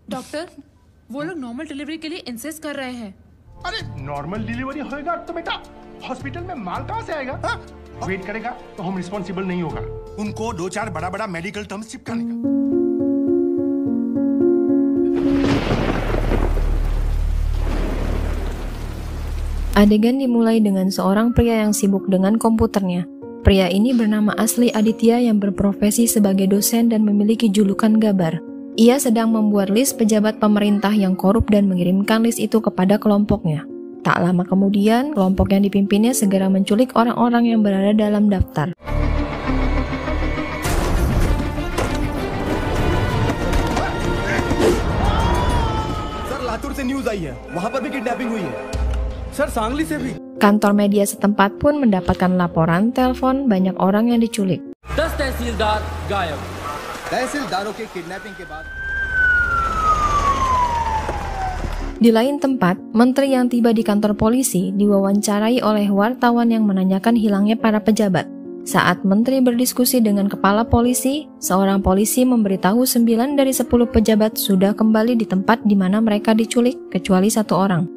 डॉक्टर, वो लोग normal delivery के लिए इंसिस्ट कर रहे हैं। अरे नॉर्मल डिलीवरी होएगा तो बेटा हॉस्पिटल में माल कहाँ से आएगा? वेट करेगा तो हम रिस्पॉन्सिबल नहीं होगा। उनको 2-4 बड़ा मेडिकल टर्म्स चिपकाने का। Adegan dimulai dengan seorang pria yang sibuk dengan komputernya. Pria ini bernama asli Aditya yang berprofesi sebagai dosen dan memiliki julukan Gabar. Ia sedang membuat list pejabat pemerintah yang korup dan mengirimkan list itu kepada kelompoknya. Tak lama kemudian, kelompok yang dipimpinnya segera menculik orang-orang yang berada dalam daftar. Sir Latur से न्यूज़ आई है, वहाँ पर भी किडनैपिंग हुई है। सर सांगली से भी। Kantor media setempat pun mendapatkan laporan telepon banyak orang yang diculik. 10 तहसीलदार गायब। तहसीलदारों के किडनैपिंग के बाद Di lain tempat, menteri yang tiba di kantor polisi diwawancarai oleh wartawan yang menanyakan hilangnya para pejabat. Saat menteri berdiskusi dengan kepala polisi, seorang polisi memberitahu 9 dari 10 pejabat sudah kembali di tempat di mana mereka diculik, kecuali 1 orang.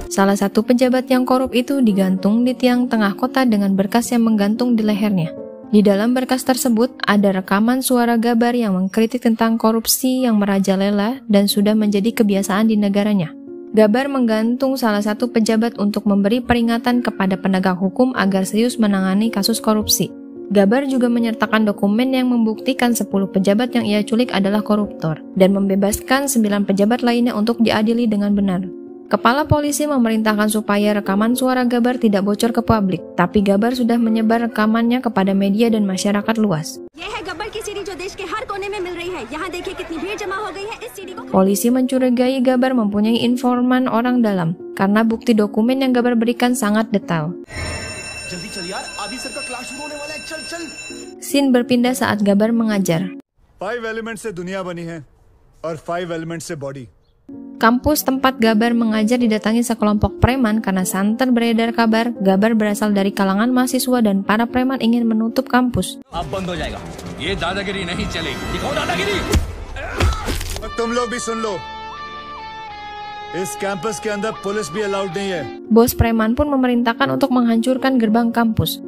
Salah satu pejabat yang korup itu digantung di tiang tengah kota dengan berkas yang menggantung di lehernya. Di dalam berkas tersebut ada rekaman suara Gabar yang mengkritik tentang korupsi yang merajalela dan sudah menjadi kebiasaan di negaranya. Gabar menggantung salah satu pejabat untuk memberi peringatan kepada penegak hukum agar serius menangani kasus korupsi. Gabar juga menyertakan dokumen yang membuktikan 10 pejabat yang ia culik adalah koruptor dan membebaskan 9 pejabat lainnya untuk diadili dengan benar. Kepala polisi memerintahkan supaya rekaman suara Gabar tidak bocor ke publik, tapi Gabar sudah menyebar rekamannya kepada media dan masyarakat luas. Polisi mencurigai Gabar mempunyai informan orang dalam, karena bukti dokumen yang Gabar berikan sangat detail. Scene berpindah saat Gabar mengajar. 5 elements से दुनिया बनी है और 5 elements से body. Kampus tempat Gabar mengajar didatangi sekelompok preman karena santer beredar kabar Gabar berasal dari kalangan mahasiswa dan para preman ingin menutup kampus. तुम लोग भी सुन लो, इस कैंपस के अंदर पुलिस भी अलाउड नहीं है. Bos preman pun memerintahkan untuk menghancurkan gerbang kampus.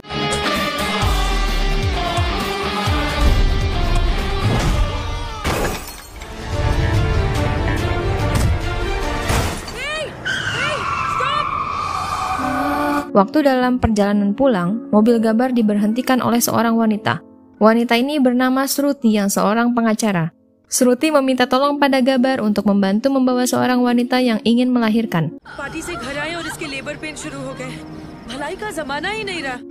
Waktu dalam perjalanan pulang, mobil Gabar diberhentikan oleh seorang wanita. Wanita ini bernama Shruti yang seorang pengacara. Shruti meminta tolong pada Gabar untuk membantu membawa seorang wanita yang ingin melahirkan.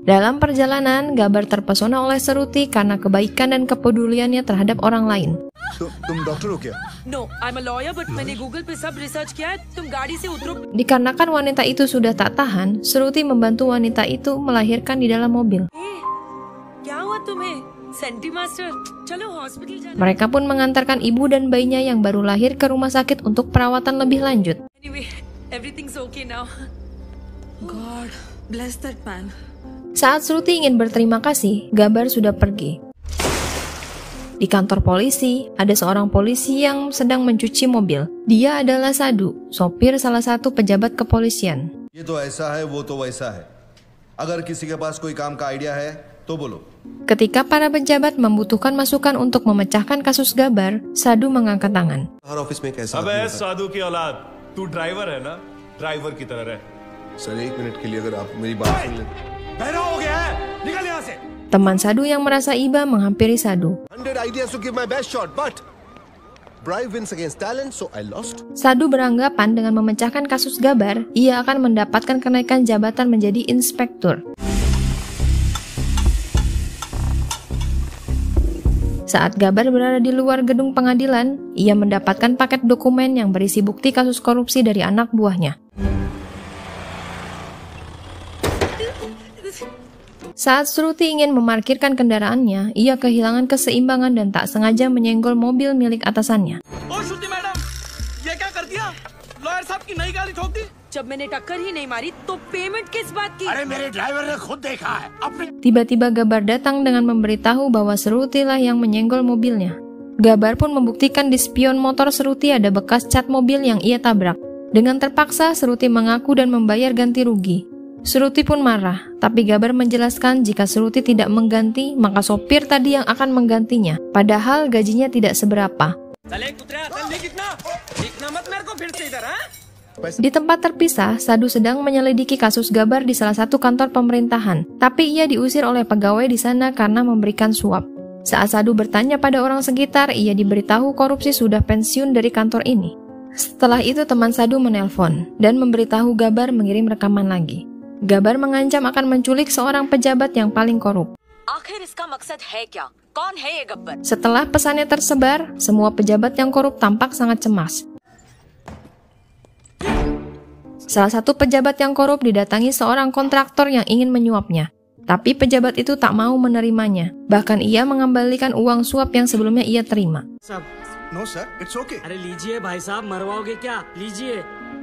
Dalam perjalanan, Gabar terpesona oleh Shruti karena kebaikan dan kepeduliannya terhadap orang lain. तुम डॉक्टर हो क्या? No, I'm a lawyer, but मैंने Google पे सब रिसर्च किया है. तुम गाड़ी से उतरो. Dikarenakan wanita itu sudah tak tahan, Shruti membantu wanita itu melahirkan di dalam mobil. क्या हुआ तुम्हें? सेंटीमास्टर, चलो हॉस्पिटल जाना. Mereka pun mengantarkan ibu dan bayinya yang baru lahir ke rumah sakit untuk perawatan lebih lanjut. Anyway, everything's okay now. God, bless that man. Saat Shruti ingin berterima kasih, Gabar sudah pergi. Di kantor polisi, ada seorang polisi yang sedang mencuci mobil. Dia adalah Sadhu, sopir salah satu pejabat kepolisian. ये तो ऐसा है, वो तो वैसा है. अगर किसी के पास कोई काम का आइडिया है, तो बोलो. Ketika para pejabat membutuhkan masukan untuk memecahkan kasus Gabar, Sadhu mengangkat tangan. हर ऑफिस में कैसा? अबे साधु की औलाद, तू ड्राइवर है ना? ड्राइवर की तरह रह. सर 1 मिनट के लिए अगर आप मेरी बात सुन लें. बहरा हो गया है, निकल यहाँ से. Teman Sadhu yang merasa iba menghampiri Sadhu. 100 ideas to give my best shot, but bribe wins against talent, so I lost. Sadhu beranggapan dengan memecahkan kasus Gabar, ia akan mendapatkan kenaikan jabatan menjadi inspektur. Saat Gabar berada di luar gedung pengadilan, ia mendapatkan paket dokumen yang berisi bukti kasus korupsi dari anak buahnya. Saat Shruti ingin memarkirkan kendaraannya, ia kehilangan keseimbangan dan tak sengaja menyenggol mobil milik atasannya. जब मैंने टक्कर ही नहीं मारी तो पेमेंट किस बात की? अरे मेरे ड्राइवर ने खुद देखा है अपने। Tiba-tiba Gabar datang dengan memberitahu bahwa Seruti lah yang menyenggol mobilnya. Gabar pun membuktikan di spion motor Seruti ada bekas cat mobil yang ia tabrak. Dengan terpaksa, Seruti mengaku dan membayar ganti rugi. Seruti pun marah, tapi Gabar menjelaskan jika Seruti tidak mengganti, maka sopir tadi yang akan menggantinya, padahal gajinya tidak seberapa. Di tempat terpisah, Sadu sedang menyelidiki kasus Gabar di salah satu kantor pemerintahan, tapi ia diusir oleh pegawai di sana karena memberikan suap. Saat Sadu bertanya pada orang sekitar, ia diberitahu korupsi sudah pensiun dari kantor ini. Setelah itu teman Sadu menelpon dan memberitahu Gabar mengirim rekaman lagi. Gabar mengancam akan menculik seorang pejabat yang paling korup. Setelah pesannya tersebar, semua pejabat yang korup tampak sangat cemas. Salah satu pejabat yang korup didatangi seorang kontraktor yang ingin menyuapnya. Tapi pejabat itu tak mau menerimanya. Bahkan ia mengembalikan uang suap yang sebelumnya ia terima. No sir, it's okay.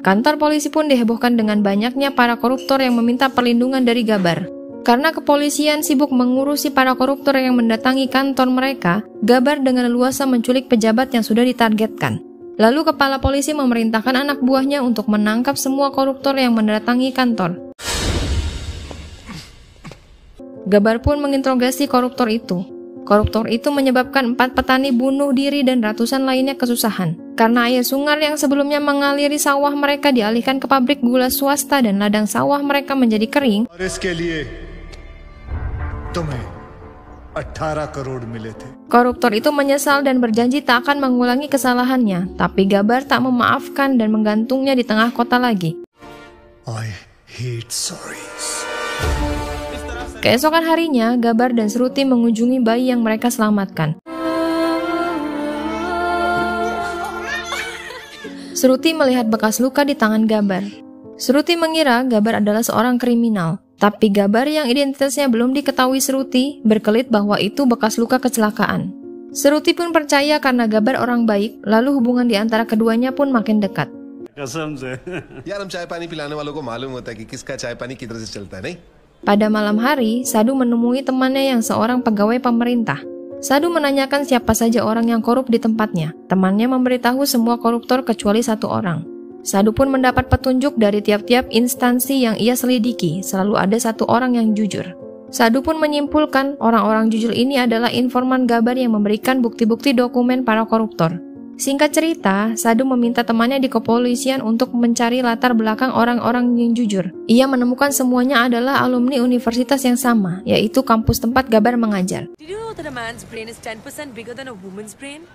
Kantor polisi pun dihebohkan dengan banyaknya para koruptor yang meminta perlindungan dari Gabar. Karena kepolisian sibuk mengurusi para koruptor yang mendatangi kantor mereka, Gabar dengan leluasa menculik pejabat yang sudah ditargetkan. Lalu kepala polisi memerintahkan anak buahnya untuk menangkap semua koruptor yang mendatangi kantor. Gabar pun menginterogasi koruptor itu. Koruptor itu menyebabkan 4 petani bunuh diri dan ratusan lainnya kesusahan. Karena air sungai yang sebelumnya mengaliri sawah mereka dialihkan ke pabrik gula swasta dan ladang sawah mereka menjadi kering. Koruptor itu menyesal dan berjanji tak akan mengulangi kesalahannya. Tapi Gabar tak memaafkan dan menggantungnya di tengah kota lagi. I hate sorries. Keesokan harinya, Gabar dan Seruti mengunjungi bayi yang mereka selamatkan. Seruti melihat bekas luka di tangan Gabar. Seruti mengira Gabar adalah seorang kriminal, tapi Gabar yang identitasnya belum diketahui Seruti berkelit bahwa itu bekas luka kecelakaan. Seruti pun percaya karena Gabar orang baik, lalu hubungan di antara keduanya pun makin dekat. Pada malam hari, Sadu menemui temannya yang seorang pegawai pemerintah. Sadu menanyakan siapa saja orang yang korup di tempatnya. Temannya memberitahu semua koruptor kecuali satu orang. Sadu pun mendapat petunjuk dari tiap-tiap instansi yang ia selidiki, selalu ada satu orang yang jujur. Sadu pun menyimpulkan orang-orang jujur ini adalah informan Gabar yang memberikan bukti-bukti dokumen para koruptor. Singkat cerita, Sadu meminta temannya di kepolisian untuk mencari latar belakang orang-orang yang jujur. Ia menemukan semuanya adalah alumni universitas yang sama, yaitu kampus tempat Gabar mengajar. Did you know that a man's brain is 10% bigger than a woman's brain?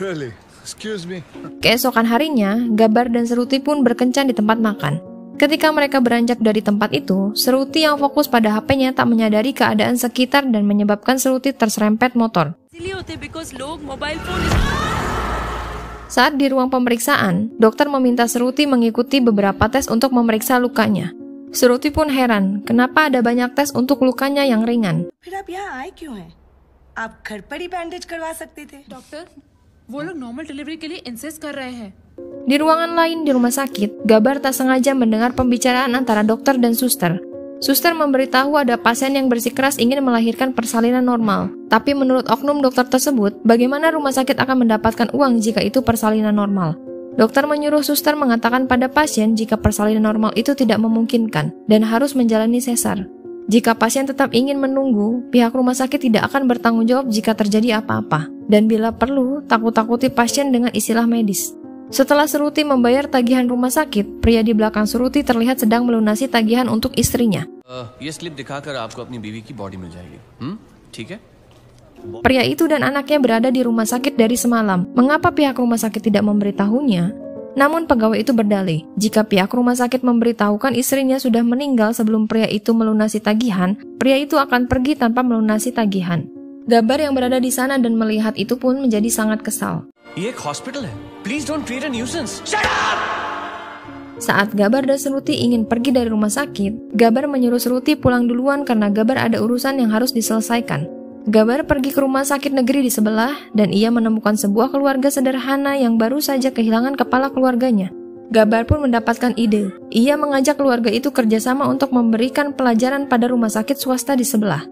Really? Excuse me. Keesokan harinya, Gabar dan Seruti pun berkencan di tempat makan. Ketika mereka beranjak dari tempat itu, Seruti yang fokus pada HP-nya tak menyadari keadaan sekitar dan menyebabkan Seruti terserempet motor. Saat di ruang pemeriksaan, dokter meminta Seruti mengikuti beberapa tes untuk memeriksa lukanya. Seruti pun heran, kenapa ada banyak tes untuk lukanya yang ringan. Dokter, वो लोग normal delivery के लिए insist कर रहे हैं. Di ruangan lain di rumah sakit, Gabar tak sengaja mendengar pembicaraan antara dokter dan suster. Suster memberitahu ada pasien yang bersikeras ingin melahirkan persalinan normal. Tapi menurut oknum dokter tersebut, bagaimana rumah sakit akan mendapatkan uang jika itu persalinan normal? Dokter menyuruh suster mengatakan pada pasien jika persalinan normal itu tidak memungkinkan dan harus menjalani sesar. Jika pasien tetap ingin menunggu, pihak rumah sakit tidak akan bertanggung jawab jika terjadi apa-apa. Dan bila perlu, takut-takuti pasien dengan istilah medis. Setelah Seruti membayar tagihan rumah sakit, pria di belakang Seruti terlihat sedang melunasi tagihan untuk istrinya. Pria itu dan anaknya berada di rumah sakit dari semalam. Mengapa pihak rumah sakit tidak memberitahunya? Namun pegawai itu berdalih, jika pihak rumah sakit memberitahukan istrinya sudah meninggal sebelum pria itu melunasi tagihan, pria itu akan pergi tanpa melunasi tagihan. Gabar yang berada di sana dan melihat itu pun menjadi sangat kesal. ये एक हॉस्पिटल है. Please don't create a nuisance. Shut up! Saat Gabar dan Seruti ingin pergi dari rumah sakit, Gabar menyuruh Seruti pulang duluan karena Gabar ada urusan yang harus diselesaikan. Gabar pergi ke rumah sakit negeri di sebelah dan ia menemukan sebuah keluarga sederhana yang baru saja kehilangan kepala keluarganya. Gabar pun mendapatkan ide. Ia mengajak keluarga itu kerjasama untuk memberikan pelajaran pada rumah sakit swasta di sebelah.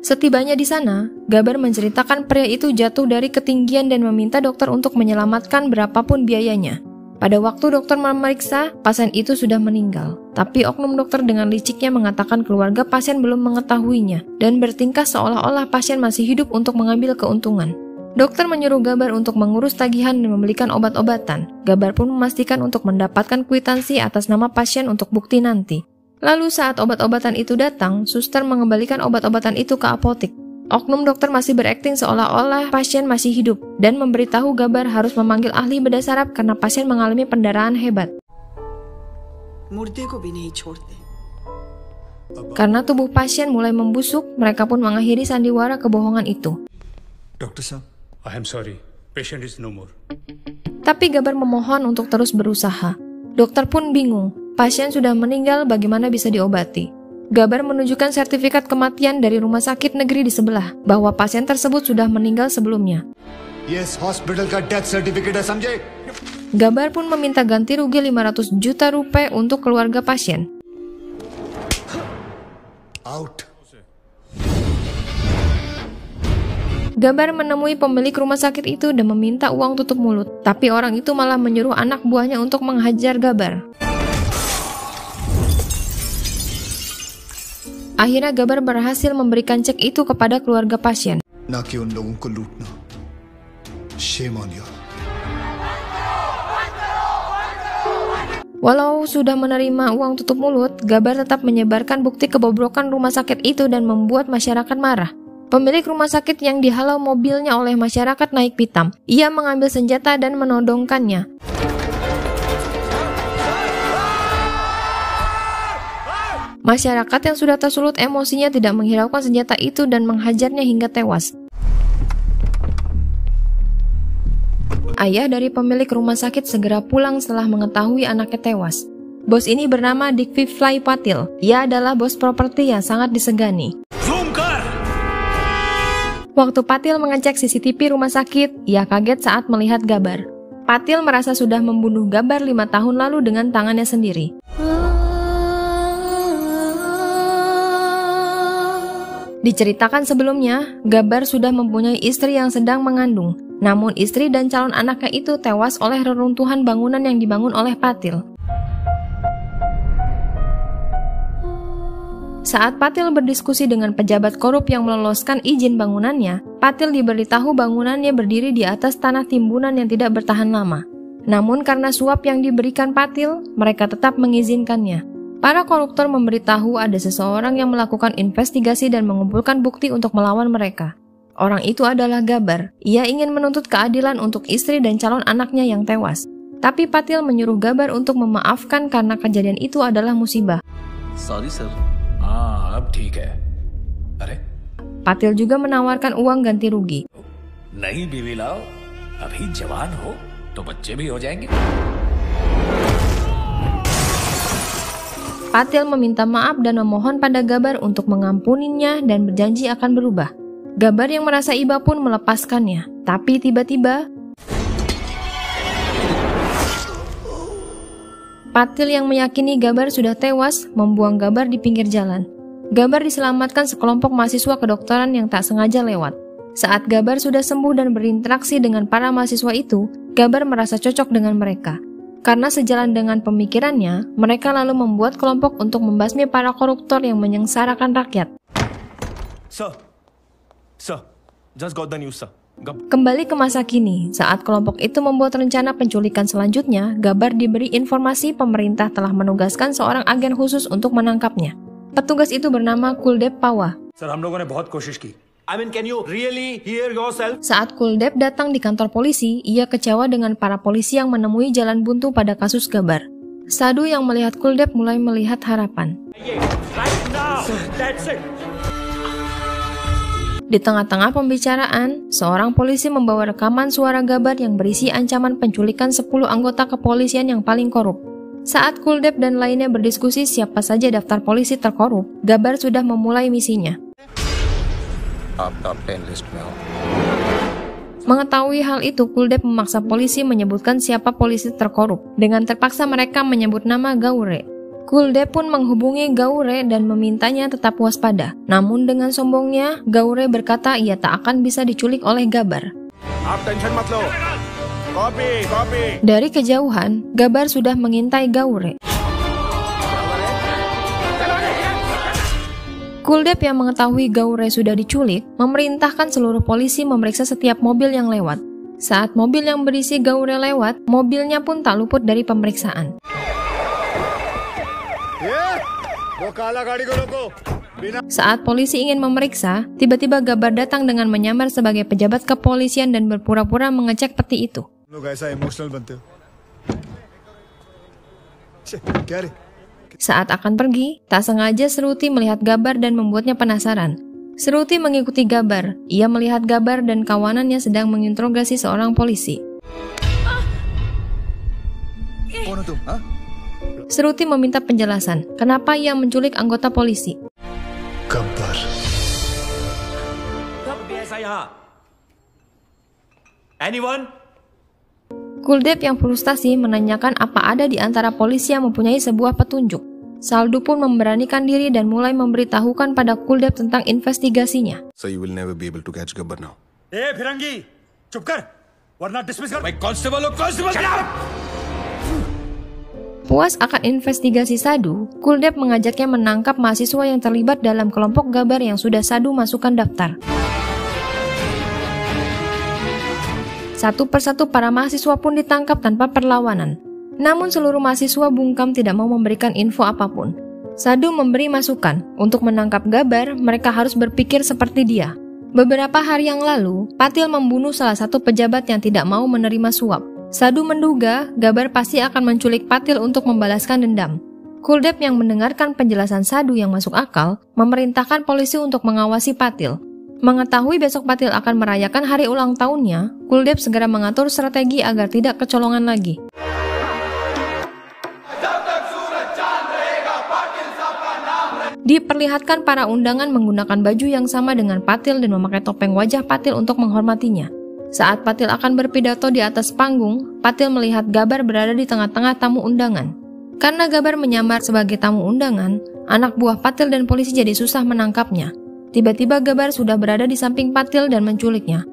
Setibanya di sana, Gabar menceritakan pria itu jatuh dari ketinggian dan meminta dokter untuk menyelamatkan berapapun biayanya. Pada waktu dokter memeriksa, pasien itu sudah meninggal. Tapi oknum dokter dengan liciknya mengatakan keluarga pasien belum mengetahuinya dan bertingkah seolah-olah pasien masih hidup untuk mengambil keuntungan. Dokter menyuruh Gabar untuk mengurus tagihan dan membelikan obat-obatan. Gabar pun memastikan untuk mendapatkan kwitansi atas nama pasien untuk bukti nanti. Lalu saat obat-obatan itu datang, suster mengembalikan obat-obatan itu ke apotik. Oknum dokter masih berakting seolah-olah pasien masih hidup dan memberitahu Gabar harus memanggil ahli bedah saraf karena pasien mengalami pendarahan hebat. Karena tubuh pasien mulai membusuk, mereka pun mengakhiri sandiwara kebohongan itu. Dokter Sahab, I am sorry. Patient is no more. Tapi Gabar memohon untuk terus berusaha. Dokter pun bingung. Pasien sudah meninggal, bagaimana bisa diobati? Gabar menunjukkan sertifikat kematian dari rumah sakit negeri di sebelah, bahwa pasien tersebut sudah meninggal sebelumnya. Yes, hospital ka death certificate hai, samjhe? Gabar pun meminta ganti rugi 500 juta rupiah untuk keluarga pasien. Out. Gabar menemui pemilik rumah sakit itu dan meminta uang tutup mulut, tapi orang itu malah menyuruh anak buahnya untuk menghajar Gabar. Akhirnya Gabar berhasil memberikan cek itu kepada keluarga pasien. Na ki un logon ko lootna. Shame on you. Walau sudah menerima uang tutup mulut, Gabar tetap menyebarkan bukti kebobrokan rumah sakit itu dan membuat masyarakat marah. Pemilik rumah sakit yang dihalau mobilnya oleh masyarakat naik pitam. Ia mengambil senjata dan menodongkannya. Masyarakat yang sudah tersulut emosinya tidak menghiraukan senjata itu dan menghajarnya hingga tewas. Ayah dari pemilik rumah sakit segera pulang setelah mengetahui anaknya tewas. Bos ini bernama Dikvifly Patil. Ia adalah bos properti yang sangat disegani. Waktu Patil mengecek CCTV rumah sakit, ia kaget saat melihat Gabar. Patil merasa sudah membunuh Gabar 5 tahun lalu dengan tangannya sendiri. Diceritakan sebelumnya, Gabar sudah mempunyai istri yang sedang mengandung. Namun istri dan calon anaknya itu tewas oleh reruntuhan bangunan yang dibangun oleh Patil. Saat Patil berdiskusi dengan pejabat korup yang meloloskan izin bangunannya, Patil diberitahu bangunannya berdiri di atas tanah timbunan yang tidak bertahan lama. Namun karena suap yang diberikan Patil, mereka tetap mengizinkannya. Para koruptor memberitahu ada seseorang yang melakukan investigasi dan mengumpulkan bukti untuk melawan mereka. Orang itu adalah Gabar. Ia ingin menuntut keadilan untuk istri dan calon anaknya yang tewas. Tapi Patil menyuruh Gabar untuk memaafkan karena kejadian itu adalah musibah. Sorry sir. अब ठीक है. अरे? Patil juga menawarkan uang ganti rugi. नई बीवी लाओ. अभी जवान हो तो बच्चे भी हो जाएंगे. Patil meminta maaf dan memohon pada Gabar untuk mengampuninya dan berjanji akan berubah. Gabar yang merasa iba pun melepaskannya. Tapi tiba-tiba Patil yang meyakini Gabar sudah tewas membuang Gabar di pinggir jalan. Gabar diselamatkan sekelompok mahasiswa kedokteran yang tak sengaja lewat. Saat Gabar sudah sembuh dan berinteraksi dengan para mahasiswa itu, Gabar merasa cocok dengan mereka. Karena sejalan dengan pemikirannya, mereka lalu membuat kelompok untuk membasmi para koruptor yang menyengsarakan rakyat. Sir, just got the news, sir. Kembali ke masa kini, saat kelompok itu membuat rencana penculikan selanjutnya, Gabar diberi informasi pemerintah telah menugaskan seorang agen khusus untuk menangkapnya. Petugas itu bernama Kuldep Pawa. Sir, हम लोगों ने बहुत कोशिश की. I mean, can you really hear yourself? Saat Kuldep datang di kantor polisi, ia kecewa dengan para polisi yang menemui jalan buntu pada kasus Gabar. Sadu yang melihat Kuldep mulai melihat harapan. Right now, that's it. Di tengah-tengah pembicaraan, seorang polisi membawa rekaman suara Gabar yang berisi ancaman penculikan 10 anggota kepolisian yang paling korup. Saat Kuldep dan lainnya berdiskusi siapa saja daftar polisi terkorup, Gabar sudah memulai misinya. Mengetahui hal itu, Kuldep memaksa polisi menyebutkan siapa polisi terkorup. Dengan terpaksa mereka menyebut nama Gaure. Kuldep pun menghubungi Gaure dan memintanya tetap waspada. Namun dengan sombongnya, Gaure berkata ia tak akan bisa diculik oleh Gabar. Dari kejauhan, Gabar sudah mengintai Gaure. Kuldep yang mengetahui Gaure sudah diculik, memerintahkan seluruh polisi memeriksa setiap mobil yang lewat. Saat mobil yang berisi Gaure lewat, mobilnya pun tak luput dari pemeriksaan. Saat polisi ingin memeriksa, tiba-tiba Gabar datang dengan menyamar sebagai pejabat kepolisian dan berpura-pura mengecek peti itu. Saat akan pergi, tak sengaja Seruti melihat Gabar dan membuatnya penasaran. Seruti mengikuti Gabar. Ia melihat Gabar dan kawanannya sedang menginterogasi seorang polisi. Seruti meminta penjelasan, kenapa ia menculik anggota polisi. Gabar. Anyone? Kuldep yang frustasi menanyakan apa ada di antara polisi yang mempunyai sebuah petunjuk. Saldu pun memberanikan diri dan mulai memberitahukan pada Kuldep tentang investigasinya. So you will never be able to catch Gabbar now. Firangi, chup kar, warna dismiss kar. Constable, Puas akan investigasi Sadu, Kuldep mengajaknya menangkap mahasiswa yang terlibat dalam kelompok Gabar yang sudah Sadu masukkan daftar. Satu persatu para mahasiswa pun ditangkap tanpa perlawanan. Namun seluruh mahasiswa bungkam tidak mau memberikan info apapun. Sadu memberi masukan, untuk menangkap Gabar, mereka harus berpikir seperti dia. Beberapa hari yang lalu, Patil membunuh salah satu pejabat yang tidak mau menerima suap. Sadu menduga Gabar pasti akan menculik Patil untuk membalaskan dendam. Kuldep yang mendengarkan penjelasan Sadu yang masuk akal, memerintahkan polisi untuk mengawasi Patil. Mengetahui besok Patil akan merayakan hari ulang tahunnya, Kuldep segera mengatur strategi agar tidak kecolongan lagi. Diperlihatkan para undangan menggunakan baju yang sama dengan Patil dan memakai topeng wajah Patil untuk menghormatinya. Saat Patil akan berpidato di atas panggung, Patil melihat Gabar berada di tengah-tengah tamu undangan. Karena Gabar menyamar sebagai tamu undangan, anak buah Patil dan polisi jadi susah menangkapnya. Tiba-tiba Gabar sudah berada di samping Patil dan menculiknya.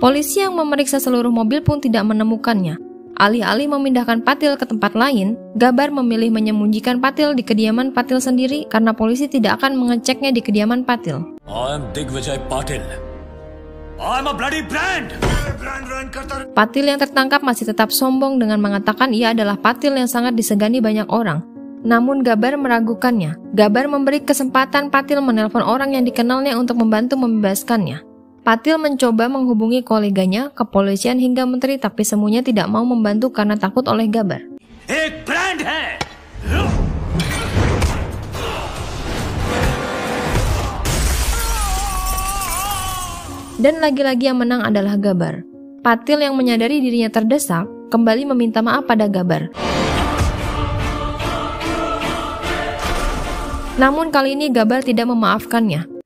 Polisi yang memeriksa seluruh mobil pun tidak menemukannya. Alih-alih memindahkan Patil ke tempat lain, Gabar memilih menyembunyikan Patil di kediaman Patil sendiri karena polisi tidak akan mengeceknya di kediaman Patil. I'm Digvijay Patil. I'm a bloody brand. Patil yang tertangkap masih tetap sombong dengan mengatakan ia adalah Patil yang sangat disegani banyak orang. Namun Gabar meragukannya. Gabar memberi kesempatan Patil menelpon orang yang dikenalnya untuk membantu membebaskannya. Patil mencoba menghubungi koleganya, kepolisian hingga menteri, tapi semuanya tidak mau membantu karena takut oleh Gabar. Ek brand hai. Dan lagi-lagi yang menang adalah Gabar. Patil yang menyadari dirinya terdesak, kembali meminta maaf pada Gabar. Namun kali ini Gabar tidak memaafkannya.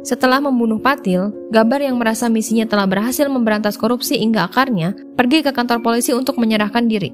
Setelah membunuh Patil, Gabar yang merasa misinya telah berhasil memberantas korupsi hingga akarnya, pergi ke kantor polisi untuk menyerahkan diri.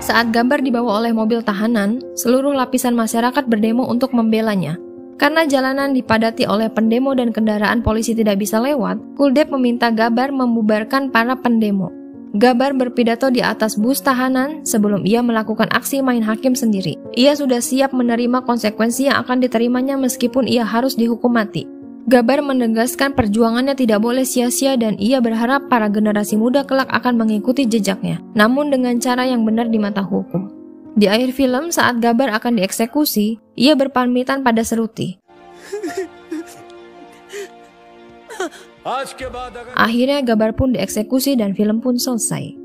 Saat Gabar dibawa oleh mobil tahanan, seluruh lapisan masyarakat berdemo untuk membelanya. Karena jalanan dipadati oleh pendemo dan kendaraan polisi tidak bisa lewat, Kuldep meminta Gabar membubarkan para pendemo. Gabar berpidato di atas bus tahanan sebelum ia melakukan aksi main hakim sendiri. Ia sudah siap menerima konsekuensi yang akan diterimanya meskipun ia harus dihukum mati. Gabar menegaskan perjuangannya tidak boleh sia-sia dan ia berharap para generasi muda kelak akan mengikuti jejaknya, namun dengan cara yang benar di mata hukum. Di akhir film, saat Gabar akan dieksekusi, ia berpamitan pada Seruti. Akhirnya Gabar pun dieksekusi dan film pun selesai.